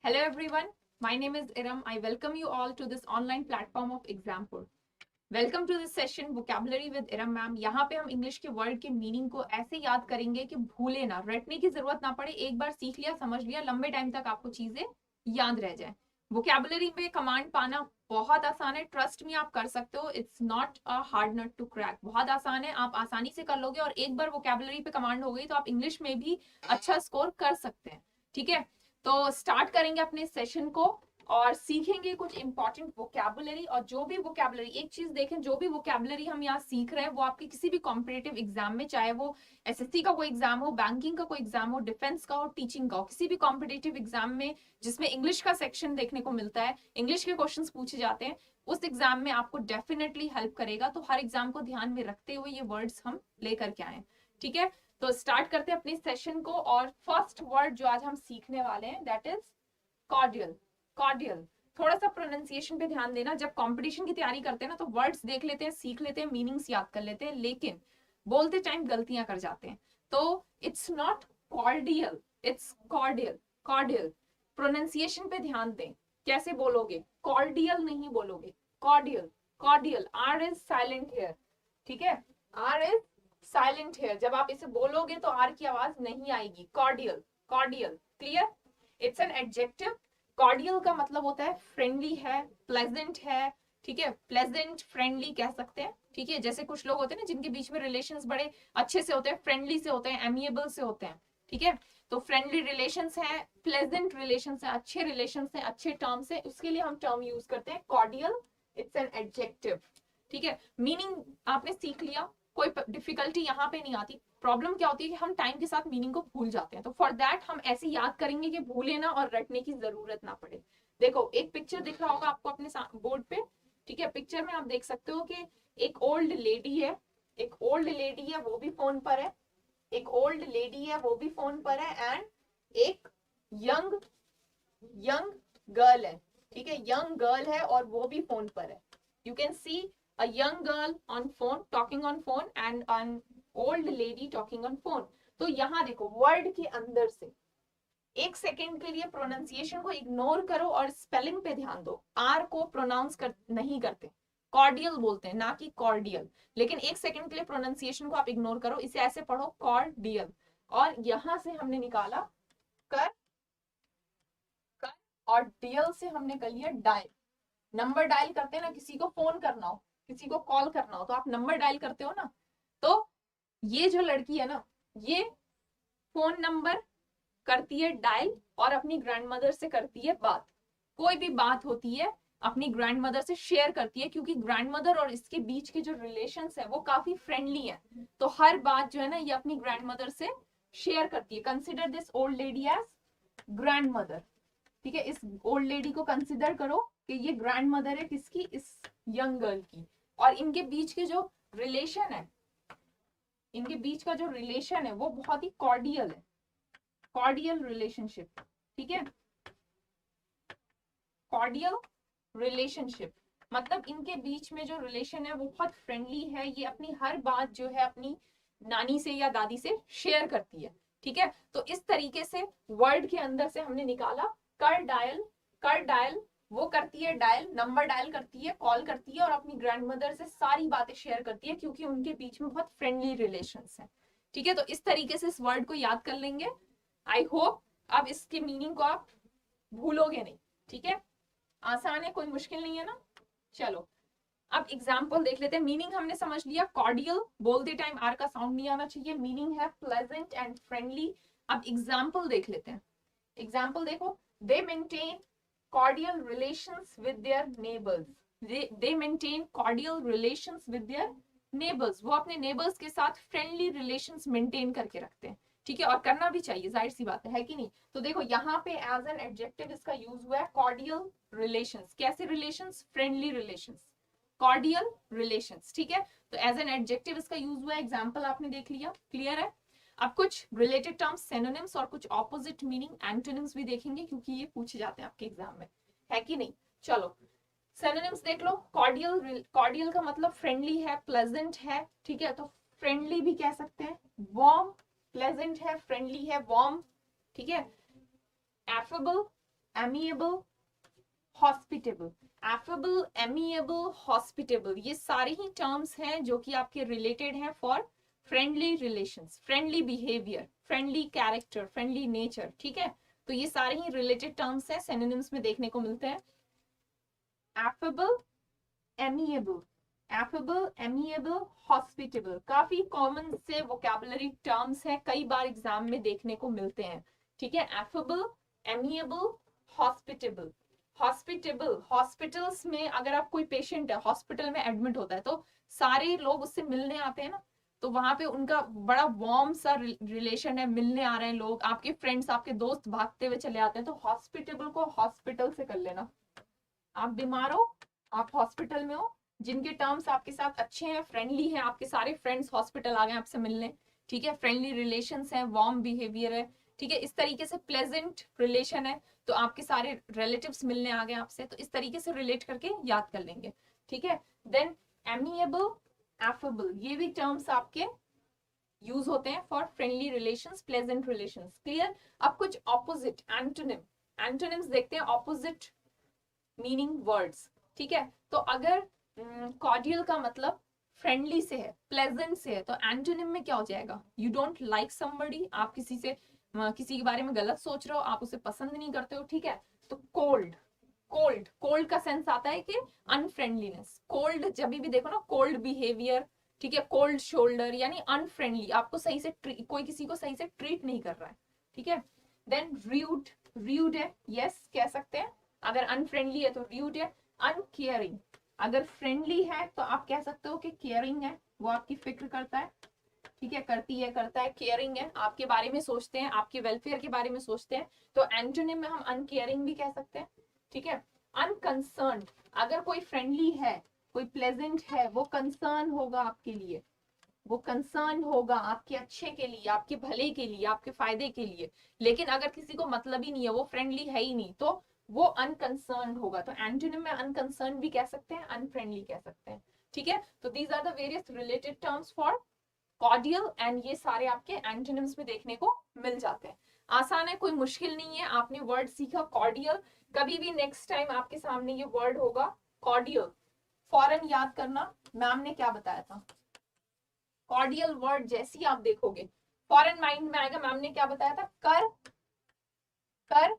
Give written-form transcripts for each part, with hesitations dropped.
Hello everyone, my name is Iram. I welcome you all to this online platform of Example. Welcome to this session vocabulary with Iram ma'am. यहाँ पे हम English के word के meaning को ऐसे याद करेंगे कि भूले ना, रटने की जरूरत ना पड़े। एक बार सीख लिया, समझ लिया, लंबे टाइम तक आपको चीजें याद रह जाए। वोकैबुलरी में कमांड पाना बहुत आसान है, ट्रस्ट में आप कर सकते हो। It's not a hard nut to crack, बहुत आसान है, आप आसानी से कर लोगे। और एक बार वोकैबुलरी पे कमांड हो गई तो आप इंग्लिश में भी अच्छा स्कोर कर सकते हैं। ठीक है, तो स्टार्ट करेंगे अपने सेशन को और सीखेंगे कुछ इंपॉर्टेंट वोकैबुलरी। और जो भी वोकैबुलरी, एक चीज देखें, जो भी वोकैबुलरी हम यहाँ सीख रहे हैं वो आपके किसी भी कॉम्पिटिटिव एग्जाम में, चाहे वो एसएससी का कोई एग्जाम हो, बैंकिंग का कोई एग्जाम हो, डिफेंस का हो, टीचिंग का हो, किसी भी कॉम्पिटिटिव एग्जाम में जिसमें इंग्लिश का सेक्शन देखने को मिलता है, इंग्लिश के क्वेश्चन पूछे जाते हैं, उस एग्जाम में आपको डेफिनेटली हेल्प करेगा। तो हर एग्जाम को ध्यान में रखते हुए ये वर्ड्स हम लेकर के आए। ठीक है, तो स्टार्ट करते हैं अपने सेशन को। और फर्स्ट वर्ड जो आज हम सीखने वाले हैं दैट इज कॉर्डियल। कॉर्डियल, थोड़ा सा प्रोनाउंसिएशन पे ध्यान देना। जब कंपटीशन की तैयारी करते हैं ना तो वर्ड्स देख लेते हैं, सीख लेते हैं, मीनिंग्स याद कर लेते हैं, लेकिन बोलते टाइम गलतियां कर जाते हैं। तो it's not cordial, it's cordial. Cordial pronunciation पे ध्यान दें, कैसे बोलोगे, कॉर्डियल नहीं बोलोगे, cordial. Cordial, r is silent here. ठीक है, आर इज साइलेंट हेयर। जब आप इसे बोलोगे तो आर की आवाज नहीं आएगी। Cordial, cordial, clear. It's an adjective. Cordial का मतलब होता है फ्रेंडली है, प्लेजेंट है। ठीक है, प्लेजेंट, फ्रेंडली कह सकते हैं। ठीक है, जैसे कुछ लोग होते हैं ना जिनके बीच में रिलेशंस बड़े अच्छे से होते हैं, फ्रेंडली से होते हैं, एमिएबल से होते हैं। ठीक है, तो फ्रेंडली रिलेशंस है, प्लेजेंट रिलेशंस है, अच्छे रिलेशंस है, अच्छे टर्म्स है, उसके लिए हम टर्म यूज करते हैं कॉर्डियल। It's an adjective. ठीक है, मीनिंग आपने सीख लिया, कोई डिफिकल्टी यहाँ पे नहीं आती। प्रॉब्लम क्या होती है कि हम टाइम के साथ मीनिंग को भूल जाते हैं। तो फॉर दैट हम ऐसे याद करेंगे कि भूले ना और रटने की जरूरत ना पड़े। देखो, एक पिक्चर दिख रहा होगा आपको अपने बोर्ड पे। ठीक है, पिक्चर में आप देख सकते हो कि एक ओल्ड लेडी है, एक ओल्ड लेडी है, वो भी फोन पर है। एक ओल्ड लेडी है, वो भी फोन पर है, एंड एक यंग यंग गर्ल है। ठीक है, यंग गर्ल है और वो भी फोन पर है। You can see a young girl on phone, talking on phone, and an old lady talking on phone. तो यहाँ देखो, वर्ड के अंदर से एक सेकेंड के लिए प्रोनाउंसिएशन को इग्नोर करो और स्पेलिंग पे ध्यान दो। आर को प्रोनाउंस नहीं करते, कॉर्डियल बोलते हैं, ना कि कॉर्डियल। लेकिन एक सेकेंड के लिए प्रोनाउंसिएशन को आप इग्नोर करो, इसे ऐसे पढ़ो कॉर्डियल। और यहां से हमने निकाला कर, कर, और डियल से हमने कर लिया डायल। नंबर डायल करते हैं ना, किसी को फोन करना हो, किसी को कॉल करना हो, तो आप नंबर डायल करते हो ना। तो ये जो लड़की है ना, ये फोन नंबर करती है डायल और अपनी ग्रैंडमदर से करती है बात। कोई भी बात होती है अपनी ग्रैंडमदर से शेयर करती है, क्योंकि ग्रैंडमदर और इसके बीच के जो रिलेशंस है वो काफी फ्रेंडली है। तो हर बात जो है ना ये अपनी ग्रैंडमदर से शेयर करती है। Consider this old lady as grandmother. ठीक है, इस ओल्ड लेडी को कंसिडर करो कि ये ग्रैंड मदर है किसकी, इस यंग गर्ल की। और इनके बीच के जो रिलेशन है, इनके बीच का जो रिलेशन है वो बहुत ही कॉर्डियल है, कॉर्डियल रिलेशनशिप। ठीक है, कॉर्डियल रिलेशनशिप मतलब इनके बीच में जो रिलेशन है वो बहुत फ्रेंडली है। ये अपनी हर बात जो है अपनी नानी से या दादी से शेयर करती है। ठीक है, तो इस तरीके से वर्ड के अंदर से हमने निकाला कर डायल। कर डायल, वो करती है डायल, नंबर डायल करती है, कॉल करती है और अपनी ग्रैंडमदर से सारी बातें शेयर करती है, क्योंकि उनके बीच में बहुत फ्रेंडली रिलेशंस हैं। ठीक है, तो इस तरीके से इस वर्ड को याद कर लेंगे। आई होप अब इसके मीनिंग को आप भूलोगे नहीं। ठीक है, आसान है, कोई मुश्किल नहीं है ना। चलो अब एग्जाम्पल देख लेते हैं। मीनिंग हमने समझ लिया, कॉर्डियल, बोलते टाइम आर का साउंड नहीं आना चाहिए। मीनिंग है प्लेजेंट एंड फ्रेंडली। अब एग्जाम्पल देख लेते हैं। एग्जाम्पल देखो, दे maintain cordial relations with their neighbors. They maintain cordial relations with their neighbors. वो अपने neighbors के साथ friendly relations maintain करके रखते हैं। ठीक है, और करना भी चाहिए, जाहिर सी बात है कि नहीं। तो देखो यहाँ पे एज एन एडजेक्टिव इसका यूज हुआ है cordial relations। कैसे relations? friendly relations, cordial relations। ठीक है, तो एज एन एडजेक्टिव इसका यूज हुआ है। एग्जाम्पल आपने देख लिया, क्लियर है। अब कुछ रिलेटेड टर्म्स, सिनोनिम्स और कुछ ऑपोजिट मीनिंग एंटोनिम्स भी देखेंगे, क्योंकि ये पूछे जाते हैं आपके एग्जाम में, है कि नहीं। चलो सिनोनिम्स देख लो। कॉर्डियल, कॉर्डियल का मतलब फ्रेंडली है, प्लेजेंट है। ठीक है, तो फ्रेंडली भी कह सकते हैं। वार्म, प्लेजेंट है, फ्रेंडली है, वार्म। ठीक है, affable, amiable, hospitable. Affable, amiable, hospitable, ये सारे ही टर्म्स हैं जो कि आपके रिलेटेड हैं for friendly relations, friendly behaviour, friendly character, friendly nature, ठीक है। तो ये सारे ही रिलेटेड टर्म्स हैं, सिनोनिम्स में देखने को मिलते हैं। Affable, amiable, affable, amiable, hospitable, काफी कॉमन से वोकैबुलरी टर्म्स हैं, कई बार एग्जाम में देखने को मिलते हैं, ठीक है। Affable, amiable, hospitable. Hospitable, hospitals में अगर आप कोई पेशेंट है हॉस्पिटल में एडमिट होता है तो सारे लोग उससे मिलने आते हैं ना, तो वहां पे उनका बड़ा वार्म सा रिलेशन है, मिलने आ रहे हैं लोग, आपके फ्रेंड्स, आपके दोस्त भागते हुए चले आते हैं, तो हॉस्पिटेबल को हॉस्पिटल से कर लेना। आप बीमार हो, आप हॉस्पिटल में हो, जिनके टर्म्स आपके साथ अच्छे हैं, फ्रेंडली हैं, आपके सारे फ्रेंड्स हॉस्पिटल आ गए आपसे मिलने, ठीक है, फ्रेंडली रिलेशंस हैं, वार्म बिहेवियर है, ठीक है, इस तरीके से प्लेजेंट रिलेशन है, तो आपके सारे रिलेटिव्स मिलने आ गए आपसे, तो इस तरीके से रिलेट करके याद कर लेंगे, ठीक है। देन एमिएबल, एफेबल, ये भी टर्म्स आपके यूज होते हैं for friendly relations, pleasant relations, clear. अब कुछ ऑपोजिट एंटोनिम, एंटोनिम्स देखते हैं, ऑपोजिट मीनिंग वर्ड्स, ठीक है। तो अगर कॉर्डियल का मतलब फ्रेंडली से है, प्लेजेंट से है, तो एंटोनिम में क्या हो जाएगा, यू डोंट लाइक समबडी, आप किसी से किसी के बारे में गलत सोच रहे हो, आप उसे पसंद नहीं करते हो, ठीक है। तो कोल्ड, कोल्ड, कोल्ड का सेंस आता है कि अनफ्रेंडलीनेस, कोल्ड जब भी देखो ना, कोल्ड बिहेवियर, ठीक है, कोल्ड शोल्डर, यानी अनफ्रेंडली, आपको सही से कोई किसी को सही से ट्रीट नहीं कर रहा है, ठीक है। देन र्यूड, र्यूड है, यस कह सकते हैं, अगर अनफ्रेंडली है तो र्यूड है। अनकेयरिंग, अगर फ्रेंडली है तो आप कह सकते हो कि केयरिंग है, वो आपकी फिक्र करता है, ठीक है, करती है, करता है, केयरिंग है, आपके बारे में सोचते हैं, आपके वेलफेयर के बारे में सोचते हैं, तो एंटोनिम में हम अनकेयरिंग भी कह सकते हैं, ठीक है। अनकंसर्न, अगर कोई फ्रेंडली है, कोई प्लेजेंट है, वो कंसर्न होगा आपके लिए, वो कंसर्न होगा आपके अच्छे के लिए, आपके भले के लिए, आपके फायदे के लिए, लेकिन अगर किसी को मतलब ही नहीं है, वो फ्रेंडली है ही नहीं, तो वो अनकंसर्न होगा, तो एंटोनिम में अनकंसर्न भी कह सकते हैं, अनफ्रेंडली कह सकते हैं, ठीक है। तो these are the various related terms for cordial, and ये सारे आपके एंटोनिम्स में देखने को मिल जाते हैं। आसान है, कोई मुश्किल नहीं है, आपने वर्ड सीखा कॉर्डियल, कभी भी नेक्स्ट टाइम आपके सामने ये वर्ड होगा कॉर्डियल, फौरन याद करना मैम ने क्या बताया था। कॉर्डियल वर्ड जैसे ही आप देखोगे फॉरन माइंड में आएगा, मैम ने क्या बताया था, कर, कर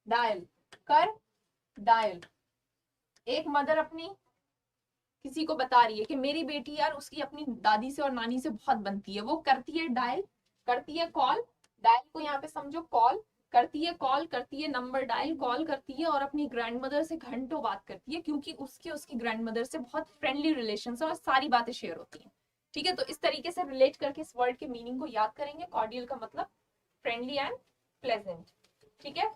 डायल, कर डायल। एक मदर अपनी किसी को बता रही है कि मेरी बेटी यार उसकी अपनी दादी से और नानी से बहुत बनती है, वो करती है डायल, करती है कॉल, डायल को यहाँ पे समझो कॉल, करती है कॉल, करती है नंबर डायल, कॉल करती है और अपनी ग्रैंडमदर से घंटों बात करती है, क्योंकि उसकी ग्रैंडमदर से बहुत फ्रेंडली रिलेशन है और सारी बातें शेयर होती हैं, ठीक है। तो इस तरीके से रिलेट करके इस वर्ड के मीनिंग को याद करेंगे। कॉर्डियल का मतलब फ्रेंडली एंड प्लेजेंट, ठीक है।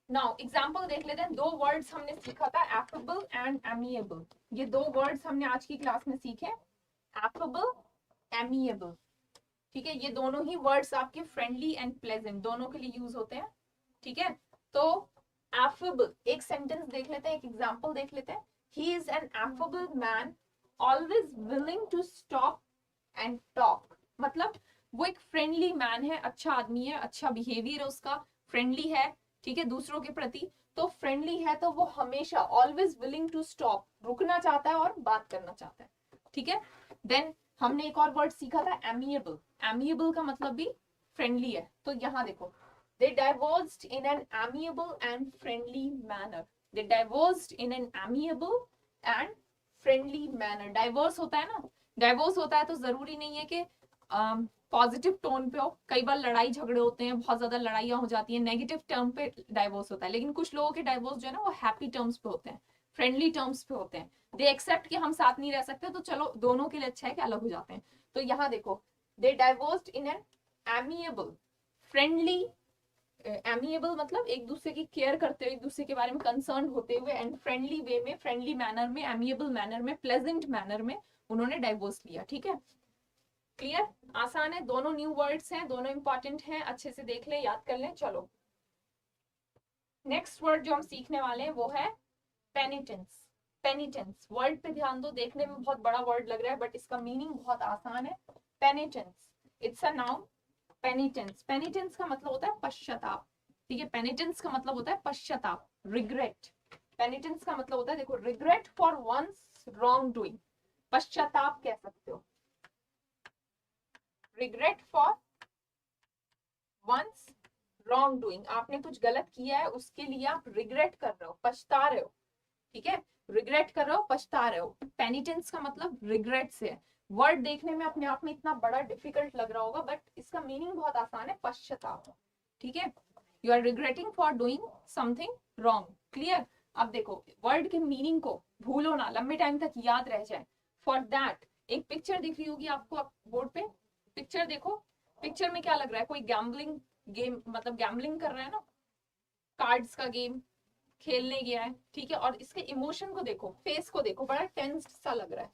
नाउ एग्जांपल देख लेते हैं, दो वर्ड्स हमने सीखा था, एफेबल एंड एमिएबल, ये दो वर्ड्स हमने आज की क्लास में सीखे, एफेबल, एमिएबल, ठीक है। ये दोनों ही वर्ड्स आपके फ्रेंडली एंड प्लेजेंट दोनों के लिए यूज होते हैं, ठीक है। तो एफेबल, एक सेंटेंस देख लेते हैं, एक एग्जांपल देख लेते हैं, he is an affable man always willing to stop and talk, मतलब वो एक फ्रेंडली मैन है, अच्छा आदमी है, अच्छा बिहेवियर है उसका, फ्रेंडली है, ठीक है, दूसरों के प्रति। तो फ्रेंडली है तो वो हमेशा ऑलवेज विलिंग टू स्टॉप, रुकना चाहता है और बात करना चाहता है, ठीक है। देन हमने एक और वर्ड सीखा था एमिएबल, एमिएबल का मतलब भी फ्रेंडली है, तो यहाँ देखो, they divorced in an amiable and friendly manner, they divorced in an amiable and friendly manner। Divorce होता है ना, डाइवोर्स होता है तो जरूरी नहीं है कि पॉजिटिव टोन पे हो, कई बार लड़ाई झगड़े होते हैं, बहुत ज्यादा लड़ाइयां हो जाती हैं, नेगेटिव टर्म पे डाइवोर्स होता है, लेकिन कुछ लोगों के डाइवोर्स जो है ना वो हैप्पी टर्म्स पे होते हैं, फ्रेंडली टर्म्स पे होते हैं, दे एक्सेप्ट कि हम साथ नहीं रह सकते, तो चलो दोनों के लिए अच्छा है कि अलग हो जाते हैं। तो यहाँ देखो, they divorced in an amiable, friendly, amiable मतलब एक दूसरे की केयर करते हुए, एक दूसरे के बारे में कंसर्न होते हुए, एंड फ्रेंडली वे में, फ्रेंडली मैनर में, एमिएबल मैनर में, प्लेजेंट मैनर में उन्होंने डाइवोर्स लिया, ठीक है। क्लियर, आसान है, दोनों न्यू वर्ड्स हैं, दोनों इंपॉर्टेंट हैं, अच्छे से देख लें, याद कर लें। चलो नेक्स्ट वर्ड जो हम सीखने वाले हैं वो है पेनिटेंस। पेनिटेंस वर्ड पे ध्यान दो, देखने में बहुत बड़ा वर्ड लग रहा है बट इसका मीनिंग बहुत आसान है। पेनिटेंस, इट्स अ नाउन, पेनिटेंस, पेनिटेंस का मतलब होता है पश्चाताप, ठीक है। पेनिटेंस का मतलब होता है पश्चाताप, रिग्रेट। पेनिटेंस का मतलब होता है, देखो, regret for one's wrongdoing, पश्चाताप कह सकते हो। Regret for one's wrongdoing, आपने कुछ गलत किया है, उसके लिए आप रिग्रेट कर रहे हो, पछता रहे हो, ठीक है। रिग्रेट कर रहे हो, पछता रहे हो। पेनिटेंस का मतलब रिग्रेट से है। वर्ड देखने में अपने आप में इतना बड़ा डिफिकल्ट लग रहा होगा, बट इसका मीनिंग बहुत आसान है, पश्चाताप, ठीक है। You are regretting for doing something wrong, clear. अब देखो, वर्ड के मीनिंग को भूलो ना, लंबे टाइम तक याद रह जाए, फॉर दैट एक पिक्चर दिख रही होगी आपको, आप बोर्ड पे पिक्चर देखो। पिक्चर में क्या लग रहा है, कोई गैम्बलिंग गेम, मतलब गैम्बलिंग कर रहा है ना, कार्ड्स का गेम खेलने गया है, ठीक है। और इसके इमोशन को देखो, फेस को देखो, बड़ा टेंस्ड सा लग रहा है,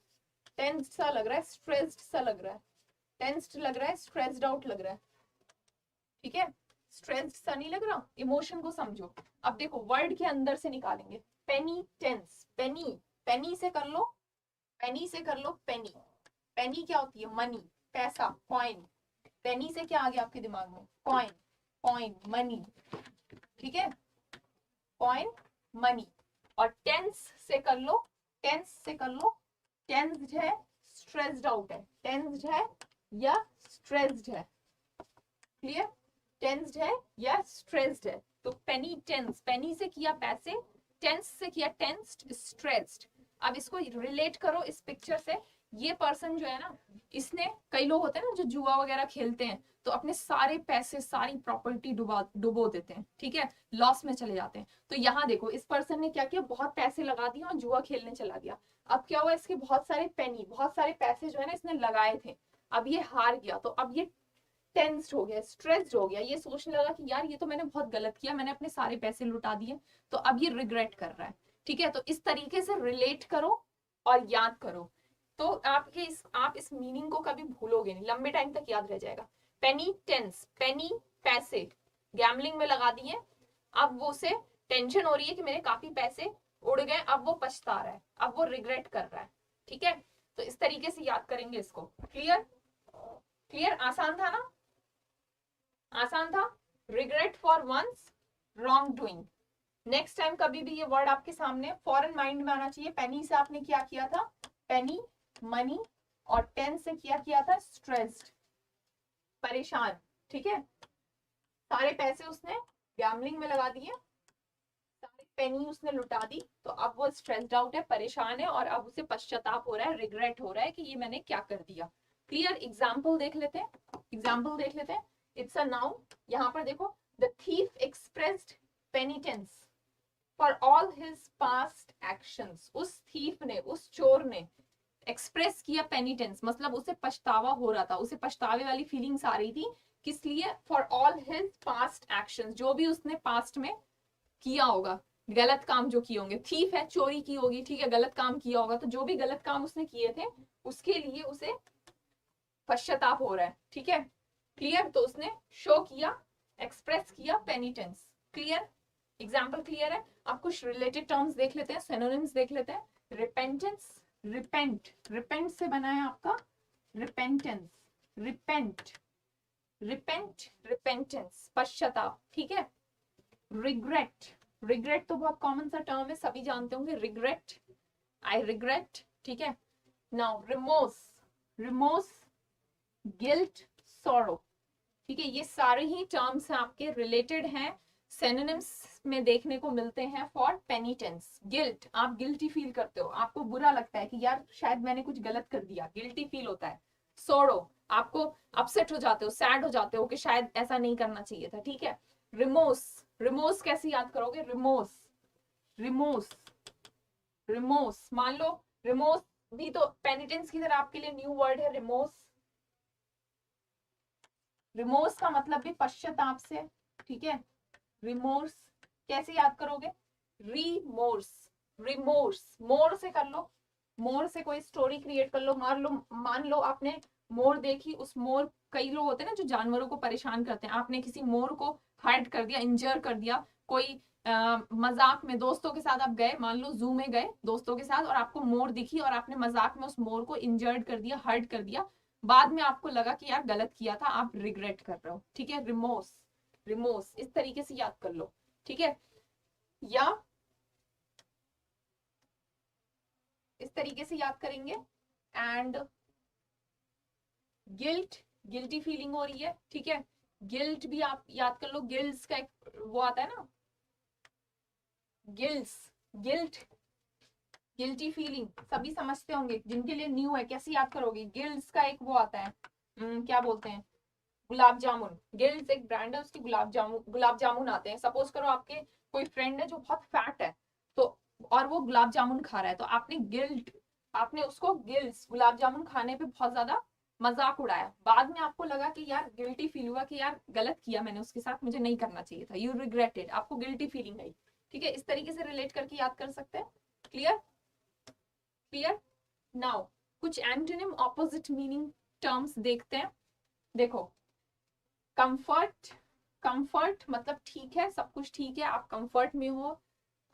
टेंस्ड सा लग रहा है, स्ट्रेस्ड सा लग रहा है, टेंस्ड लग रहा है, स्ट्रेस्ड आउट लग रहा है, ठीक है। स्ट्रेस्ड सा नहीं लग रहा, इमोशन को समझो। अब देखो, वर्ड के अंदर से निकालेंगे, पेनीटेंस, पेनी, पेनी से कर लो, पेनी से कर लो, पेनी, पेनी क्या होती है, मनी, पैसा, कॉइन। पेनी से क्या आ गया आपके दिमाग में, कॉइन, कॉइन, मनी, ठीक है, कॉइन, मनी। और टेंस से कर लो, टेंस से कर लो, टेंस्ड है, स्ट्रेस्ड आउट है, टेंस्ड है या स्ट्रेस्ड है, क्लियर। टेंस्ड है या स्ट्रेस्ड है, तो पेनी टेंस, पेनी से किया पैसे, टेंस से किया टेंस्ड, स्ट्रेस्ड। अब इसको रिलेट करो इस पिक्चर से। ये पर्सन जो है ना, इसने, कई लोग होते हैं ना जो जुआ वगैरह खेलते हैं, तो अपने सारे पैसे, सारी प्रॉपर्टी डुबो देते हैं, ठीक है, लॉस में चले जाते हैं। तो यहाँ देखो, इस पर्सन ने क्या किया, बहुत पैसे लगा दिए और जुआ खेलने चला गया। अब क्या हुआ, इसके बहुत सारे पेनी, बहुत सारे पैसे जो है ना इसने लगाए थे, अब ये हार गया, तो अब ये टेंस्ड हो गया, स्ट्रेस्ड हो गया, ये सोचने लगा कि यार ये तो मैंने बहुत गलत किया, मैंने अपने सारे पैसे लुटा दिए, तो अब ये रिग्रेट कर रहा है, ठीक है। तो इस तरीके से रिलेट करो और याद करो, तो आप इस मीनिंग को कभी भूलोगे नहीं, लंबे टाइम तक याद रह जाएगा। पेनी टेंस, पेनी पैसे गैम्बलिंग में लगा दिए, अब वो उसे टेंशन हो रही है कि मेरे काफी पैसे उड़ गए, अब वो पछता रहा है, अब वो रिग्रेट कर रहा है, ठीक है। तो इस तरीके से याद करेंगे इसको, क्लियर, क्लियर, आसान था ना, आसान था। Regret for one's wrongdoing. Next time कभी भी ये वर्ड आपके सामने फॉरन माइंड में आना चाहिए। पेनी से आपने क्या किया था, पेनी, मनी, और टेन से किया था स्ट्रेस्ड, परेशान, ठीक है। सारे पैसे उसने गैम्बलिंग में लगा दिए, सारी पेनी उसने लुटा दी, तो अब वो स्ट्रेस्ड आउट है, परेशान है, और अब उसे पश्चाताप हो रहा है, रिग्रेट हो रहा है कि ये मैंने क्या कर दिया, क्लियर। एग्जाम्पल देख लेते हैं, एग्जाम्पल देख लेते हैं। इट्स अ नाउन, यहाँ पर देखो, the thief expressed penitence for all his past actions. उस थीफ ने, उस चोर ने एक्सप्रेस किया पेनिटेंस, मतलब उसे पछतावा हो रहा था, उसे पछतावे वाली फीलिंग्स आ रही थी, किस लिए, for all his past actions, जो भी उसने पास्ट में किया होगा, गलत काम जो किए होंगे, थीफ है, चोरी की होगी, ठीक है, गलत काम किया होगा, तो जो भी गलत काम उसने किए थे उसके लिए उसे पश्चाताप हो रहा है, ठीक है, क्लियर। तो उसने शो किया, एक्सप्रेस किया पेनिटेंस, क्लियर, एग्जाम्पल क्लियर है। आप कुछ रिलेटेड टर्म्स देख लेते हैं, सिनोनिम्स देख लेते हैं। रिपेंटेंस, रिपेंट, रिपेंट से बना है आपका रिपेंटेंस, रिपेंट, रिपेंट, रिपेंटेंस, पश्चाताप, ठीक है। रिग्रेट, रिग्रेट तो बहुत कॉमन सा टर्म है, सभी जानते होंगे, रिग्रेट, आई रिग्रेट, ठीक है। Now remorse, remorse, guilt, sorrow, ठीक है, ये सारे ही टर्म्स हैं आपके, रिलेटेड हैं, सिनोनिम्स में देखने को मिलते हैं फॉर पेनिटेंस। गिल्ट, आप गिल्टी फील करते हो, आपको बुरा लगता है कि यार शायद मैंने कुछ गलत कर दिया, गिल्टी फील होता है। सोरो, आपको अपसेट हो जाते हो, सैड हो जाते हो कि शायद ऐसा नहीं करना चाहिए था, ठीक है। रिमोर्स, रिमोर्स कैसे याद करोगे, रिमोर्स, रिमोर्स, रिमोर्स, मान लो रिमोर्स भी तो पेनिटेंस की तरह आपके लिए न्यू वर्ड है, रिमोर्स। रिमोर्स का मतलब भी पश्चाताप से, ठीक है। रिमोर्स कैसे याद करोगे, रिमोर्स, रिमोर्स, मोर से कर लो, मोर से कोई स्टोरी क्रिएट कर लो, मान लो आपने मोर देखी, उस मोर, कई लोग होते हैं ना जो जानवरों को परेशान करते हैं, आपने किसी मोर को हर्ट कर दिया, इंजर कर दिया, कोई मजाक में दोस्तों के साथ आप गए, मान लो जू में गए दोस्तों के साथ, और आपको मोर दिखी और आपने मजाक में उस मोर को इंजर्ड कर दिया, हर्ट कर दिया, बाद में आपको लगा कि यार गलत किया था, आप रिग्रेट कर रहे हो, ठीक है, रिमोर्स, रिमोर्स, इस तरीके से याद कर लो, ठीक है। या इस तरीके से याद करेंगे। एंड गिल्ट, गिल्टी फीलिंग हो रही है, ठीक है। गिल्ट भी आप याद कर लो, गिल्ट्स का एक वो आता है ना, गिल्ट्स, गिल्ट, गिल्टी फीलिंग सभी समझते होंगे, जिनके लिए न्यू है कैसे याद करोगे। गिल्ट्स का एक वो आता है, क्या बोलते हैं, गुलाब जामुन। गिल्ट्स एक ब्रांड है उसकी, गुलाब जामुन आते हैं। सपोज करो आपके कोई फ्रेंड है जो बहुत फैट है, तो और वो गुलाब जामुन खा रहा है, तो आपने गिल्ट, आपने उसको गिल्ट्स गुलाब जामुन खाने पे बहुत ज्यादा मजाक उड़ाया, बाद में आपको लगा कि यार गिल्टी फील हुआ कि यार गलत किया मैंने उसके साथ, मुझे नहीं करना चाहिए था, यू रिग्रेटेड, आपको गिल्टी फीलिंग आई, ठीक है। इस तरीके से रिलेट करके याद कर सकते हैं। Clear, clear. नाउ कुछ एंटोनिम ऑपोजिट मीनिंग टर्म्स देखते हैं। देखो, कंफर्ट, कंफर्ट मतलब ठीक है, सब कुछ ठीक है, आप कंफर्ट में हो,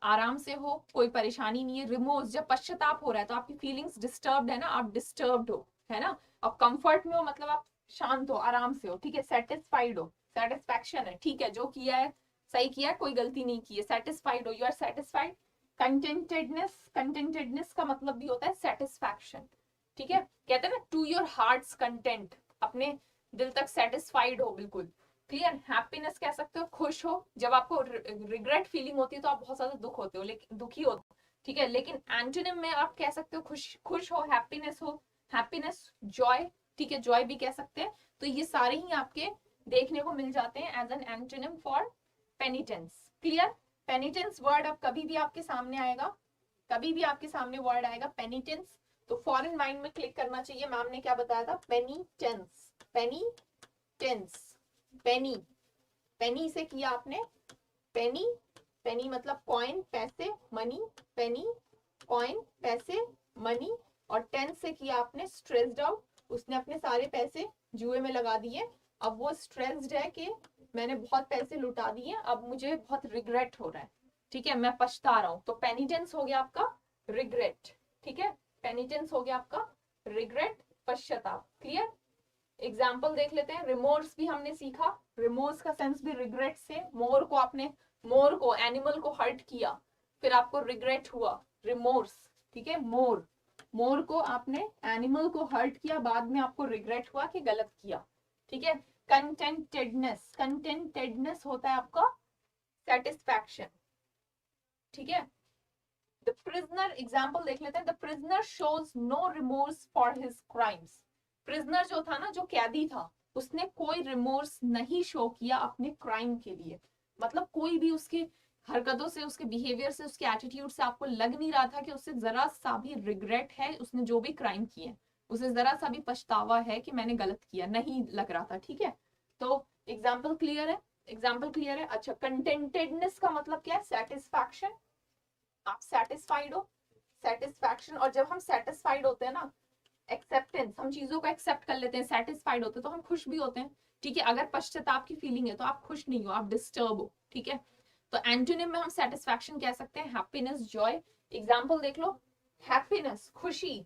आराम से हो, कोई परेशानी नहीं है। रिमोर्स, जब पश्चाताप हो रहा है तो आपकी फीलिंग्स डिस्टर्ब्ड है ना, आप डिस्टर्ब्ड हो, है ना। अब कंफर्ट में हो मतलब आप शांत हो, आराम से हो, ठीक है। सेटिस्फाइड हो, सेटिस्फैक्शन है, ठीक है, जो किया है सही किया है, कोई गलती नहीं की है, सेटिस्फाइड हो, यू आर सेटिस्फाइड। कंटेंटेडनेस, कंटेंटेडनेस का मतलब भी होता है सेटिस्फैक्शन, ठीक है। कहते हैं ना टू योर हार्ट्स कंटेंट, अपने दिल तक सेटिस्फाइड हो, बिल्कुल क्लियर। हैप्पीनेस कह सकते हो, खुश हो। जब आपको रिग्रेट फीलिंग होती है तो आप बहुत ज्यादा दुख होते हो, लेकिन दुखी हो, ठीक है। लेकिन एंटोनिम में आप कह सकते हो खुश, खुश हो, हैप्पीनेस हो, हैप्पीनेस, जॉय, ठीक है, जॉय भी कह सकते हैं। तो ये सारे ही आपके देखने को मिल जाते हैं as an antonym for penitence. Clear. Penitence word अब कभी भी आपके सामने आएगा, कभी भी आपके सामने वर्ड आएगा पेनिटेंस, तो फॉरेन माइंड में क्लिक करना चाहिए। मैम ने क्या बताया था, पेनिटेंस, पेनिटेंस, पेनी, पेनी से किया आपने, पेनी, पेनी मतलब कॉइन, पैसे, मनी, पेनी कॉइन, पैसे, मनी। और टेंस से किया आपने स्ट्रेस्ड आउट, उसने अपने सारे पैसे जुए में लगा दिए, अब वो स्ट्रेस्ड है कि मैंने बहुत पैसे लुटा दिए, अब मुझे बहुत रिग्रेट हो रहा है, ठीक है, मैं पछता रहा हूं। तो पेनिटेंस हो गया आपका रिग्रेट, ठीक है, पेनिटेंस हो गया आपका रिग्रेट, पश्चाताप। क्लियर। एग्जाम्पल देख लेते हैं। रिमोर्स भी हमने सीखा, रिमोर्स का सेंस भी रिग्रेट से, मोर को आपने, मोर को, एनिमल को हर्ट किया, फिर आपको रिग्रेट हुआ, रिमोर्स, ठीक है। मोर, मोर को आपने, एनिमल को हर्ट किया, बाद में आपको रिग्रेट हुआ कि गलत किया, ठीक है। कंटेंटेडनेस, कंटेंटेडनेस होता है आपका सेटिस्फैक्शन, ठीक है। द प्रिजनर, एग्जाम्पल देख लेते हैं। The prisoner shows no remorse for his crimes. Prisoner जो था ना, जो कैदी था, उसने कोई रिमोर्स नहीं शो किया अपने क्राइम के लिए, मतलब कोई भी उसकी हरकतों से, उसके बिहेवियर से, उसके एटीट्यूड से आपको लग नहीं रहा था कि उससे जरा सा भी रिग्रेट है, उसने जो भी क्राइम किए उसे जरा सा भी पछतावा है कि मैंने गलत किया, नहीं लग रहा था, ठीक है। तो एग्जाम्पल क्लियर है, एग्जाम्पल क्लियर है। अच्छा, कंटेंटेडनेस का मतलब क्या है, सेटिस्फैक्शन, आप सेटिस्फाइड हो, सेटिस्फैक्शन। और जब हम सेटिस्फाइड होते हैं ना, एक्सेप्टेंस, हम चीजों को एक्सेप्ट कर लेते हैं, सेटिस्फाइड होते हैं तो हम खुश भी होते हैं, ठीक है। अगर पश्चाताप की फीलिंग है तो आप खुश नहीं हो, आप डिस्टर्ब हो, ठीक है। तो एंटोनिम में हम सेटिस्फैक्शन कह सकते हैं, हैप्पीनेस, जॉय। एग्जाम्पल देख लो, हैप्पीनेस, खुशी,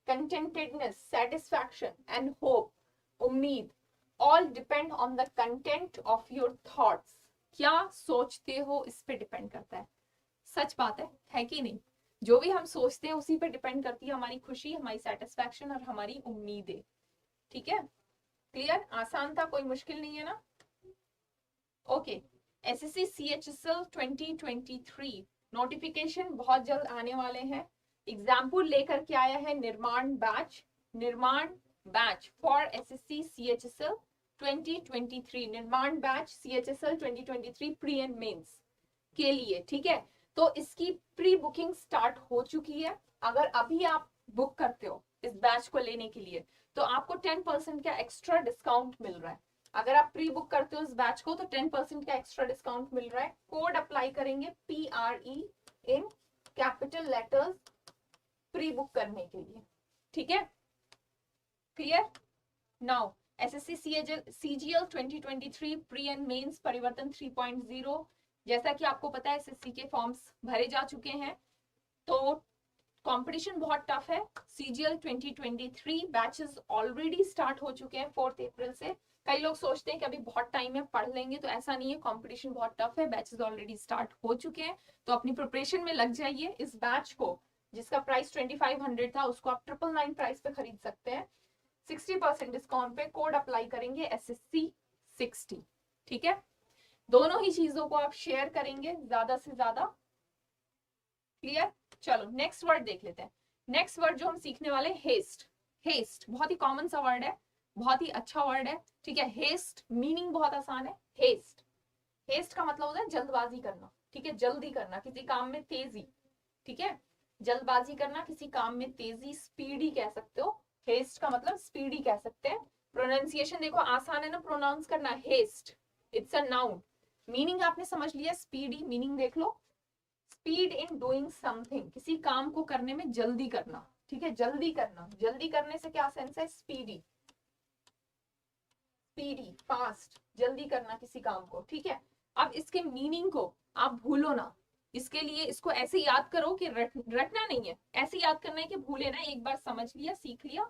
कंटेंटेडनेस, सेटिस्फैक्शन एंड होप, उम्मीद, all depend on the content of your thoughts. क्या सोचते हो इस पे डिपेंड करता है, सच बात है कि नहीं। जो भी हम सोचते हैं उसी पे डिपेंड करती है हमारी खुशी, हमारी सेटिस्फैक्शन और हमारी उम्मीदें, ठीक है। क्लियर, आसान था, कोई मुश्किल नहीं है ना। ओके, एसएससी सीएचएसएल 2023 नोटिफिकेशन बहुत जल्द आने वाले हैं। एग्जाम्पल लेकर के आया है निर्माण बैच, निर्माण batch for SSC CHSL 2023, Nirman batch CHSL 2023 pre and mains के लिए, ठीक है। तो इसकी प्री बुकिंग स्टार्ट हो चुकी है। अगर अभी आप बुक करते हो इस बैच को लेने के लिए तो आपको 10% का एक्स्ट्रा डिस्काउंट मिल रहा है। अगर आप प्री बुक करते हो इस बैच को तो 10% का एक्स्ट्रा डिस्काउंट मिल रहा है। कोड अप्लाई करेंगे PRE in capital letters pre book करने के लिए, ठीक है। Clear. Now SSC CGL 2023 pre and mains Parivartan 3.0, जैसा कि आपको पता है एसएससी के फॉर्म्स भरे जा चुके हैं, तो कंपटीशन बहुत टफ है। CGL 2023 बैचेस ऑलरेडी स्टार्ट हो चुके हैं 4 अप्रैल से, कई लोग सोचते हैं कि अभी बहुत टाइम है, पढ़ लेंगे, तो ऐसा नहीं है, कंपटीशन बहुत टफ है, बैचेस ऑलरेडी स्टार्ट हो चुके हैं, तो अपनी प्रिपरेशन में लग जाइए। इस बैच को जिसका प्राइस 2500 था उसको आप 999 प्राइस पे खरीद सकते हैं, 60% डिस्काउंट पे, कोड अप्लाई करेंगे SSC60। ठीक है, दोनों ही चीजों को आप शेयर करेंगे ज्यादा से ज्यादा। क्लियर? चलो नेक्स्ट वर्ड देख लेते हैं। नेक्स्ट वर्ड जो हम सीखने वाले, हेस्ट। हेस्ट बहुत ही कॉमन सा वर्ड है, बहुत ही अच्छा वर्ड है। ठीक है, हेस्ट मीनिंग बहुत आसान है। हेस्ट, हेस्ट का मतलब होता है जल्दबाजी करना। ठीक है, जल्दी करना, किसी काम में तेजी। ठीक है, जल्दबाजी करना, किसी काम में तेजी, स्पीडी कह सकते हो। हेस्ट का मतलब स्पीडी कह सकते हैं। प्रोनाउंसिएशन देखो आसान है ना प्रोनाउंस करना, haste, it's a noun. Meaning आपने समझ लिया, स्पीडी मीनिंग देख लो, स्पीड इन डूइंग समथिंग, किसी काम को करने में जल्दी करना। ठीक है, जल्दी करना, जल्दी करने से क्या सेंस है, स्पीडी, स्पीडी, फास्ट, जल्दी करना किसी काम को। ठीक है, अब इसके मीनिंग को आप भूलो ना, इसके लिए इसको ऐसे याद करो कि रटना नहीं है, ऐसे याद करना है कि भूले ना, एक बार समझ लिया, सीख लिया,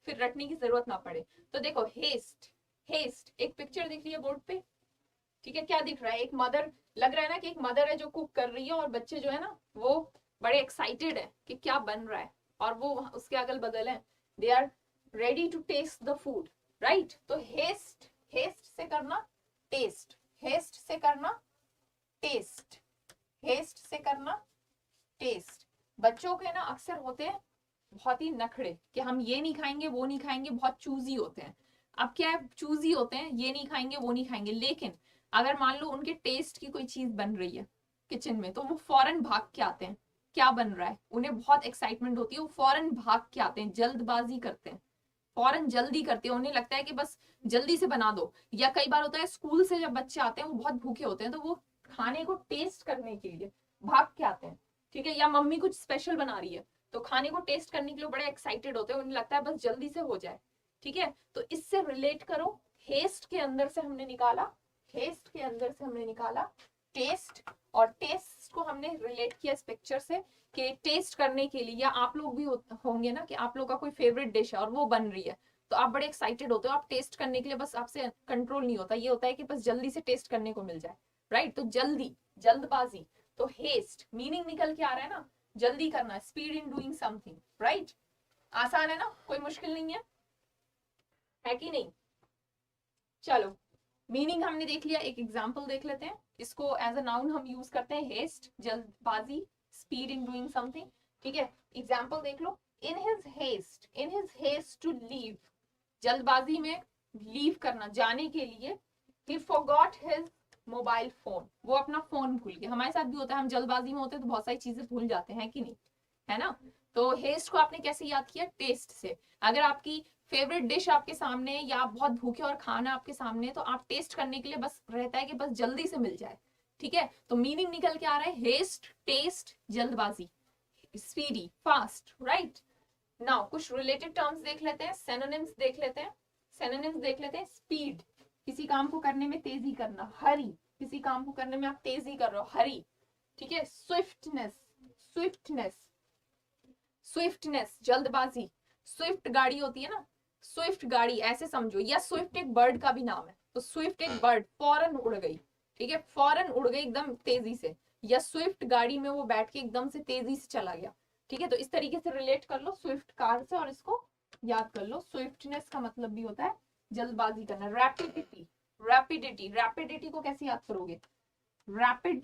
फिर रटने की जरूरत ना पड़े। तो देखो हेस्ट, हेस्ट एक पिक्चर दिख रही है बोर्ड पे। ठीक है, क्या दिख रहा है, एक मदर, लग रहा है ना कि एक मदर है जो कुक कर रही है, और बच्चे जो है ना वो बड़े एक्साइटेड है कि क्या बन रहा है, और वो उसके अगल बगल है, they are ready to taste the food, right. तो हेस्ट, हेस्ट से करना टेस्ट, हेस्ट से करना टेस्ट, हेस्ट से करना टेस्ट। बच्चों के ना अक्सर होते हैं बहुत ही नखड़े कि हम ये नहीं खाएंगे वो नहीं खाएंगे, बहुत चूजी होते हैं। अब क्या है, चूजी होते हैं, ये नहीं खाएंगे वो नहीं खाएंगे, लेकिन अगर मान लो उनके टेस्ट की कोई चीज बन रही है किचन में, तो वो फौरन भाग के आते हैं, क्या बन रहा है, उन्हें बहुत एक्साइटमेंट होती है, वो फौरन भाग के आते हैं, जल्दबाजी करते हैं, फौरन जल्दी करते हैं, उन्हें लगता है कि बस जल्दी से बना दो। या कई बार होता है स्कूल से जब बच्चे आते हैं वो बहुत भूखे होते हैं, तो वो खाने को टेस्ट करने के लिए भाग के आते हैं। ठीक है, या मम्मी कुछ स्पेशल बना रही है तो खाने को टेस्ट करने के लिए बड़े एक्साइटेड होते हैं, उन्हें लगता है बस जल्दी से हो जाए। ठीक है, तो इससे रिलेट करो, हेस्ट के अंदर से हमने निकाला, हेस्ट के अंदर से हमने निकाला टेस्ट, और टेस्ट को हमने रिलेट किया इस पिक्चर से कि टेस्ट करने के लिए, या आप लोग भी होंगे ना कि आप लोग का कोई फेवरेट डिश है और वो बन रही है, तो आप बड़े एक्साइटेड होते हो, आप टेस्ट करने के लिए, बस आपसे कंट्रोल नहीं होता, ये होता है कि बस जल्दी से टेस्ट करने को मिल जाए, राइट। तो जल्दी, जल्दबाजी, तो हेस्ट मीनिंग निकल के आ रहा है ना, जल्दी करना, speed in doing something, right. आसान है ना, कोई मुश्किल नहीं है कि नहीं। चलो मीनिंग हमने देख लिया, एक एग्जांपल देख लेते हैं, इसको एज अ नाउन हम यूज करते हैं, हेस्ट, जल्दबाजी, स्पीड इन डूइंग समथिंग। ठीक है, एग्जांपल देख लो, in his haste, in his haste to leave, जल्दबाजी में लीव करना, जाने के लिए, he forgot his mobile phone, वो अपना फोन भूल गया। हमारे साथ भी होता है, हम जल्दबाजी में होते हैं तो बहुत सारी चीजें भूल जाते हैं कि नहीं, है ना। तो हेस्ट को आपने कैसे याद किया, टेस्ट से। अगर आपकी फेवरेट डिश आपके सामने, या आप बहुत भूखे और खाना आपके सामने, तो आप टेस्ट करने के लिए बस रहता है कि बस जल्दी से मिल जाए। ठीक है, तो मीनिंग निकल के आ रहा है, हेस्ट, टेस्ट, जल्दबाजी, स्पीडी, फास्ट, राइट। नाउ कुछ रिलेटेड टर्म्स देख लेते हैं, सिनोनिम्स देख लेते हैं, सिनोनिम्स देख लेते हैं। स्पीड, किसी काम को करने में तेजी करना, हरी, किसी काम को करने में आप तेजी कर रहे हो, हरी। ठीक है, स्विफ्टनेस, स्विफ्टनेस, स्विफ्टनेस, जल्दबाजी, स्विफ्ट गाड़ी होती है ना, स्विफ्ट गाड़ी ऐसे समझो, या स्विफ्ट एक बर्ड का भी नाम है, तो स्विफ्ट एक बर्ड, फौरन उड़ गई। ठीक है, फौरन उड़ गई एकदम तेजी से, या स्विफ्ट गाड़ी में वो बैठ के एकदम से तेजी से चला गया। ठीक है, तो इस तरीके से रिलेट कर लो स्विफ्ट कार से, और इसको याद कर लो, स्विफ्टनेस का मतलब भी होता है जल्दबाजी करना। रैपिडिटी, रैपिडिटी, रैपिडिटी को कैसे याद करोगे, रैपिड,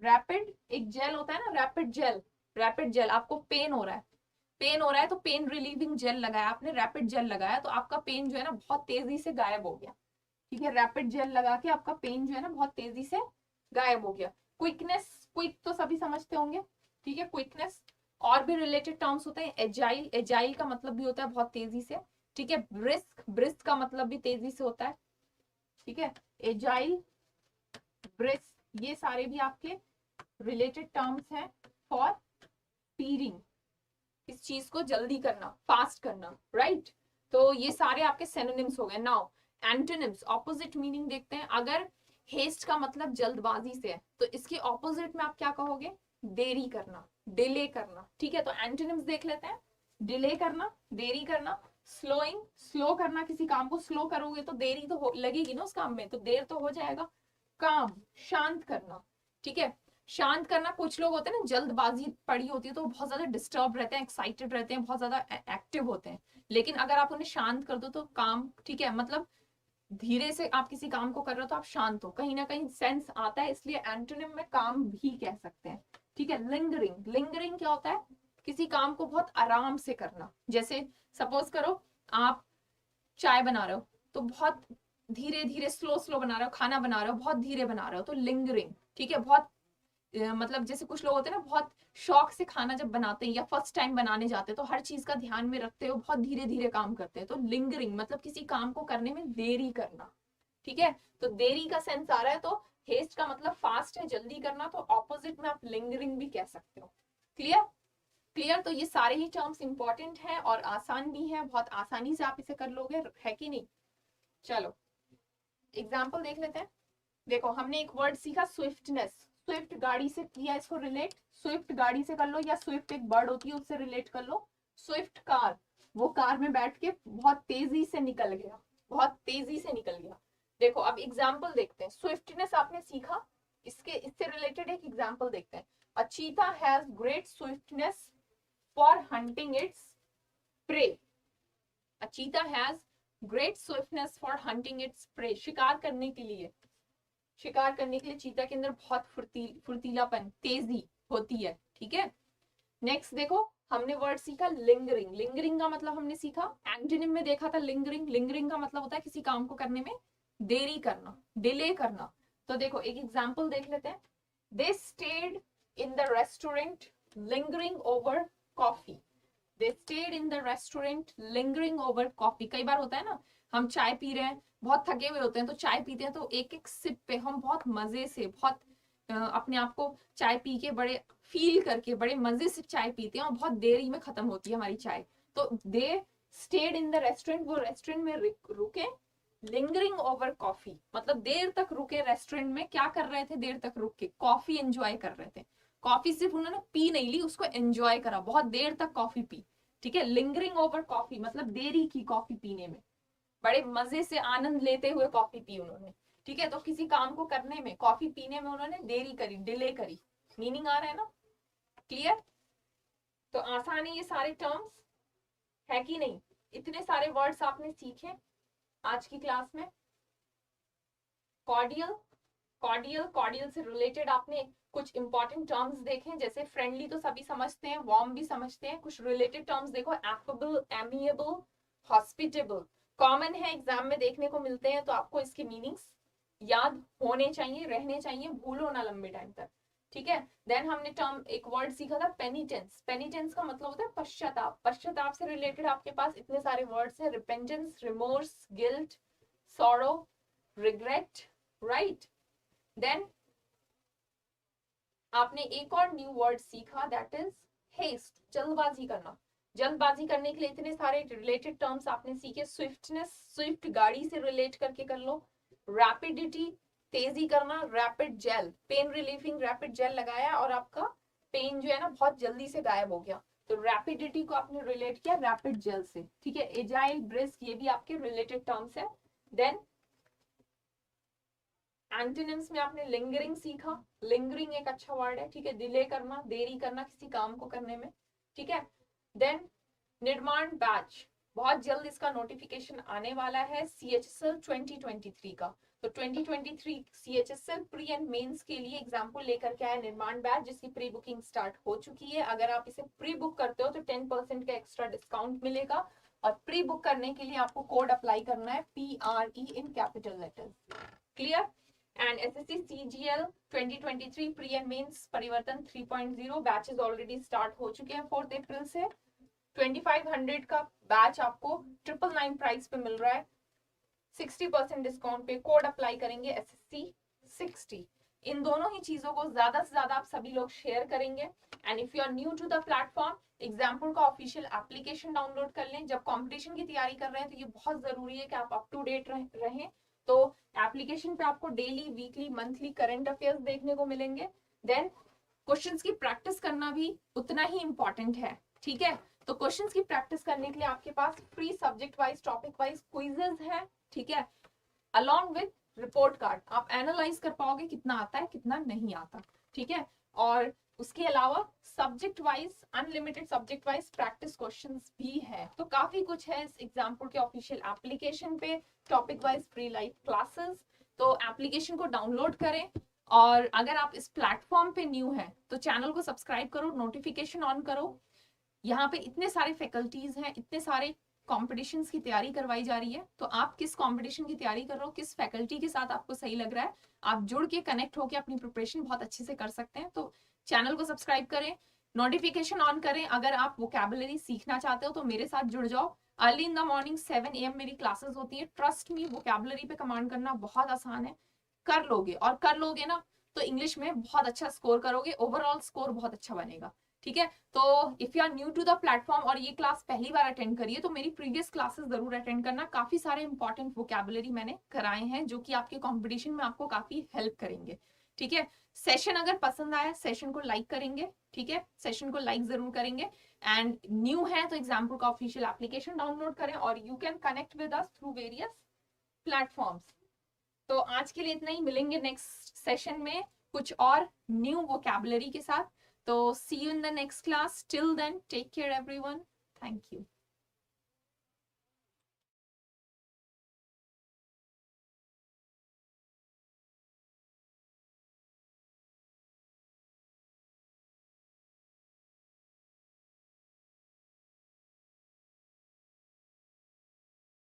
रैपिड एक जेल होता है ना, रैपिड जेल, रैपिड जेल, आपको पेन हो रहा है, पेन हो रहा है तो पेन रिलीविंग जेल लगाया आपने, रैपिड जेल लगाया, तो आपका पेन जो है ना बहुत तेजी से गायब हो गया। ठीक है, रैपिड जेल लगा के आपका पेन जो है ना बहुत तेजी से गायब हो गया। क्विकनेस, क्विक तो सभी समझते होंगे। ठीक है, क्विकनेस। और भी रिलेटेड टर्म्स होते हैं, एजाइल, एजाइल का मतलब भी होता है बहुत तेजी से। ठीक है, ब्रिस्क, ब्रिस्क का मतलब भी तेजी से होता है। ठीक है, एजाइल, ब्रिस्क, ये सारे भी आपके रिलेटेड टर्म्स हैं फॉर स्पीडिंग, इस चीज को जल्दी करना, फास्ट करना, राइट। तो ये सारे आपके सिनोनिम्स हो गए। नाउ एंटोनिम्स, ऑपोजिट मीनिंग देखते हैं। अगर हेस्ट का मतलब जल्दबाजी से है, तो इसके ऑपोजिट में आप क्या कहोगे, देरी करना, डिले करना। ठीक है, तो एंटोनिम्स देख लेते हैं, डिले करना, देरी करना, स्लोइंग, स्लो करना, किसी काम को स्लो करोगे तो देरी तो लगेगी ना उस काम में, तो देर तो हो जाएगा। काम, शांत करना, ठीक है, शांत करना। कुछ लोग होते हैं ना, जल्दबाजी पड़ी होती है तो बहुत ज्यादा डिस्टर्ब रहते हैं, एक्साइटेड रहते हैं, बहुत ज्यादा एक्टिव होते हैं, लेकिन अगर आप उन्हें शांत कर दो तो काम, ठीक है, मतलब धीरे से आप किसी काम को कर रहे हो तो आप शांत हो, कहीं ना कहीं सेंस आता है, इसलिए एंटोनिम में काम भी कह सकते हैं, ठीक है। लिंगरिंग, लिंगरिंग क्या होता है? किसी काम को बहुत आराम से करना। जैसे सपोज करो आप चाय बना रहे हो तो बहुत धीरे धीरे, स्लो स्लो बना रहे हो, खाना बना रहे हो बहुत धीरे बना रहे हो, तो लिंगरिंग, ठीक है। बहुत मतलब जैसे कुछ लोग होते हैं ना, बहुत शौक से खाना जब बनाते हैं या फर्स्ट टाइम बनाने जाते हैं तो हर चीज का ध्यान में रखते हो, बहुत धीरे धीरे काम करते हैं, तो लिंगरिंग मतलब किसी काम को करने में देरी करना, ठीक है। तो देरी का सेंस आ रहा है, तो हेस्ट का मतलब फास्ट है, जल्दी करना, तो ऑपोजिट में आप लिंगरिंग भी कह सकते हो। क्लियर? क्लियर? तो ये सारे ही टर्म्स इंपॉर्टेंट हैं और आसान भी हैं, बहुत आसानी से आप इसे कर लोगे, है कि नहीं? चलो एग्जाम्पल देख लेते हैं। देखो हमने एक वर्ड सीखा स्विफ्टनेस, स्विफ्ट गाड़ी से किया इसको रिलेट, स्विफ्ट गाड़ी से कर लो, या स्विफ्ट एक बर्ड होती है उससे रिलेट कर लो। स्विफ्ट कार, वो कार में बैठ के बहुत तेजी से निकल गया, बहुत तेजी से निकल गया। देखो अब एग्जाम्पल देखते हैं, स्विफ्टनेस आपने सीखा, इसके इससे रिलेटेड एक एग्जाम्पल देखते हैं। A cheetah has great swiftness for hunting its prey. A cheetah has great swiftness for hunting its prey, शिकार करने के लिए, शिकार करने के लिए चीता के अंदर बहुत फुर्तीलापन, तेजी होती है, ठीक है। नेक्स्ट देखो हमने वर्ड सीखा लिंगरिंग, लिंगरिंग का मतलब हमने सीखा, एंटोनिम में देखा था लिंगरिंग, लिंगरिंग का मतलब होता है किसी काम को करने में देरी करना, डिले करना। तो देखो एक एग्जांपल देख लेते हैं। They stayed in the restaurant lingering over coffee. They stayed in the restaurant lingering over coffee. कई बार होता है ना, हम चाय पी रहे हैं, बहुत थके हुए होते हैं, तो चाय पीते हैं तो एक एक सिप पे हम बहुत मजे से, बहुत अपने आप को चाय पी के बड़े फील करके बड़े मजे से चाय पीते हैं और बहुत देरी में खत्म होती है हमारी चाय। तो they stayed in the restaurant, वो रेस्टोरेंट में रुके, लिंगरिंग ओवर कॉफी मतलब देर तक रुके रेस्टोरेंट में, क्या कर रहे थे, देर तक रुक के कॉफी एंजॉय कर रहे थे। कॉफी सिर्फ उन्होंने पी नहीं ली, उसको एंजॉय करा, बहुत देर तक कॉफी पी, ठीक है। लिंगरिंग ओवर कॉफी मतलब देरी की कॉफी पीने में, बड़े मजे से आनंद लेते हुए कॉफी पी उन्होंने, ठीक है। तो किसी काम को करने में, कॉफी पीने में उन्होंने देरी करी, डिले करी। मीनिंग आ रहा है ना? क्लियर? तो आसान है ये सारे टर्म्स, है कि नहीं? इतने सारे वर्ड्स आपने सीखे आज की क्लास में। कॉर्डियल, कॉर्डियल, कॉर्डियल से रिलेटेड आपने कुछ इंपॉर्टेंट टर्म्स देखे, जैसे फ्रेंडली तो सभी समझते हैं, वार्म भी समझते हैं, कुछ रिलेटेड टर्म्स देखो, एफेबल, एमिएबल, हॉस्पिटेबल, कॉमन है, एग्जाम में देखने को मिलते हैं, तो आपको इसके मीनिंग्स याद होने चाहिए, रहने चाहिए, भूलो ना लंबे टाइम तक, ठीक है। देन हमने टर्म एक वर्ड सीखा था पेनिटेंस, पेनिटेंस का मतलब होता है पश्चाताप, पश्चाताप से रिलेटेड आपके पास इतने सारे वर्ड्स हैं, repentance, remorse, guilt, sorrow, regret, right. Then आपने एक और न्यू वर्ड सीखा, दैट इज हेस्ट, जल्दबाजी करना। जल्दबाजी करने के लिए इतने सारे रिलेटेड टर्म्स आपने सीखे, स्विफ्टनेस, स्विफ्ट गाड़ी से रिलेट करके कर लो, रैपिडिटी, तेजी करना, rapid gel, pain relieving rapid gel लगाया और आपका पेन जो है ना बहुत जल्दी से गायब हो गया, तो रैपिडिटी को आपने रिलेट किया रैपिड जेल से, ठीक है। एजाइल, ब्रिस्क, ये भी आपके रिलेटेड टर्म्स है। देन एंटोनिम्स में आपने लिंगरिंग सीखा, लिंगरिंग एक अच्छा वर्ड है, ठीक है, डिले करना, देरी करना किसी काम को करने में, ठीक है। देन निर्माण बैच, बहुत जल्द इसका नोटिफिकेशन आने वाला है, CHSL 2023 का। तो 2023 CHSL प्री एंड मेंस के लिए एग्जाम्पल लेकर के आया निर्माण बैच, जिसकी प्री बुकिंग स्टार्ट हो चुकी है। अगर आप इसे प्री बुक करते हो तो 10% का एक्स्ट्रा डिस्काउंट मिलेगा, और प्री बुक करने के लिए आपको कोड अप्लाई करना है PRE in capital letters. Clear? And SSC CGL 2023 pre and mains Parivartan 3.0 batches already start हो चुके हैं 4 अप्रैल से। 2500 का बैच आपको 999 प्राइस पे मिल रहा है, 60% डिस्काउंट पे, कोड अप्लाई करेंगे SSC 60। इन दोनों ही चीजों को ज्यादा से ज्यादा आप सभी लोग शेयर करेंगे। And if you are new to the platform, example का ऑफिशियल एप्लीकेशन डाउनलोड कर लें। जब कंपटीशन की तैयारी कर रहे हैं तो ये बहुत जरूरी है कि आप अप टू डेट रहें। तो एप्लीकेशन पे आपको daily, weekly, monthly current affairs देखने को मिलेंगे। देन क्वेश्चंस की प्रैक्टिस करना भी उतना ही इंपॉर्टेंट है, ठीक है। तो क्वेश्चंस की प्रैक्टिस करने के लिए आपके पास free subject wise topic wise quizzes है, ठीक है, अलॉन्ग विद रिपोर्ट कार्ड। आप एनालाइज कर पाओगे कितना आता है कितना नहीं आता, ठीक है। और उसके अलावा subject wise unlimited subject wise practice questions भी है। तो काफी कुछ है इस एग्जाम्पल के ऑफिशियल एप्लीकेशन पे, topic wise free live classes. तो एप्लीकेशन को डाउनलोड करें, और अगर आप इस प्लेटफॉर्म पे न्यू है तो चैनल को सब्सक्राइब करो, नोटिफिकेशन ऑन करो। यहाँ पे इतने सारे फैकल्टीज हैं, इतने सारे कॉम्पिटिशन्स की तैयारी करवाई जा रही है। तो आप किस कॉम्पिटिशन की तैयारी कर रहे हो, किस फैकल्टी के साथ आपको सही लग रहा है, आप जुड़ के कनेक्ट होकर अपनी प्रिपरेशन बहुत अच्छे से कर सकते हैं। तो चैनल को सब्सक्राइब करें, नोटिफिकेशन ऑन करें। अगर आप वोकैबुलरी सीखना चाहते हो तो मेरे साथ जुड़ जाओ। Early in the morning 7 AM मेरी क्लासेस होती है। ट्रस्ट मी, वोकैबुलरी पे कमांड करना बहुत आसान है, कर लोगे, और कर लोगे ना तो इंग्लिश में बहुत अच्छा स्कोर करोगे, ओवरऑल स्कोर बहुत अच्छा बनेगा, ठीक है। तो if you are new to the platform और ये क्लास पहली बार अटेंड करिए तो मेरी प्रीवियस क्लासेस जरूर अटेंड करना। काफी सारे इंपॉर्टेंट वोकैबुलरी मैंने कराए हैं जो कि आपके कंपटीशन में आपको काफी हेल्प करेंगे, ठीक है। सेशन अगर पसंद आया सेशन को लाइक करेंगे, ठीक है, सेशन को लाइक जरूर करेंगे। एंड न्यू है तो एग्जाम्पल का ऑफिशियल एप्लीकेशन डाउनलोड करें, और you can connect with us through various platforms. तो आज के लिए इतना ही, मिलेंगे नेक्स्ट सेशन में कुछ और न्यू वोकैबुलरी के साथ। तो see you in the next class, till then take care everyone, thank you.